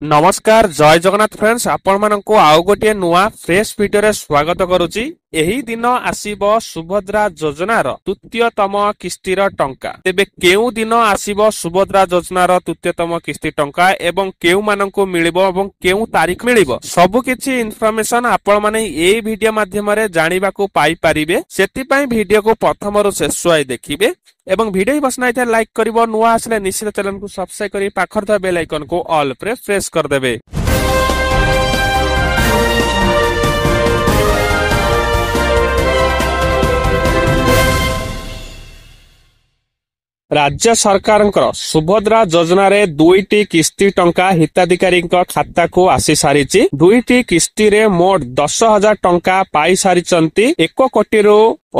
नमस्कार जय जगन्नाथ फ्रेंड्स आपण मानक आउ गोटे नुआ फ्रेश वीडियो रे स्वागत करुची। एही दिन आसीबो सुभद्रा योजनार तृतीयतम किस्तीर टंका। तेबे केउ दिन आसीबो सुभद्रा योजनार तृतीयतम किस्ती टंका एवं केउ मानकु मिलिबो एवं केउ तारीख मिलिबो सब किछि इन्फॉर्मेशन आपण माने एई वीडियो माध्यम रे जानिबाकू पाई परिबे। सेति पई वीडियो को प्रथमरु शेष होय देखिबे एवं वीडियो बसना इथे लाइक करिवो। नुआ आसले निश्चित चैनल को सब्सक्राइब करी पाखर थ बेल आइकन को ऑल पे प्रेस कर देबे। राज्य सरकार सुभद्रा योजना रे दुईटी किस्ती टंका हिताधिकारी खाता को आसी सारी। दुईटी किस्ती रे मोट 10,000 टंका पाई सारी 1 कोटी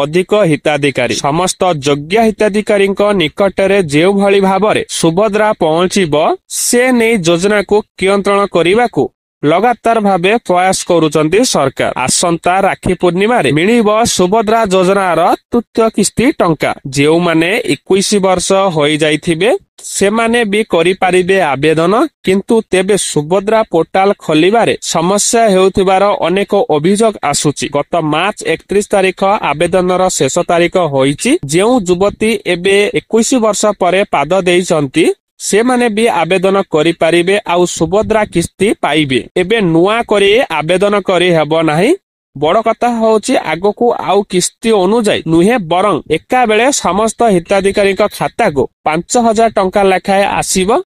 अधिक हिताधिकारी। समस्त योग्य हिताधिकारी निकटरे जो भली भाबरे सुभद्रा पहुंचीबो से नै योजना को नियंत्रण करने लगातार भावे प्रयास करुचंती सरकार। आसंता राखी पूर्णिमा रे मिलिबो सुभद्रा योजनार तृतीय किस्ती टंका। जेउ माने 21 वर्ष होई जाइथिबे से माने भी करि पारिबे आवेदन, किंतु तेबे सुभद्रा पोर्टाल खोलिबारे समस्या हेउथिबार अनेक अभियोग आसुची। गत मार्च 31 तारिख आवेदनर शेष तारिख होईची। जेउ युवती एबे 21 वर्ष परे पाद देइचंती से माने भी आवेदन करि पारिबे आउ सुभद्रा किस्ती पाइबे। एबे नुआ करी आवेदन करि हेबो नाही। बड़ कथा होची आगो आउ किस्ती अनुजाई नुहे बरंग एका बेले समस्त हिताधिकारी खाता को 5,000 टंका लेखाए आसीबो।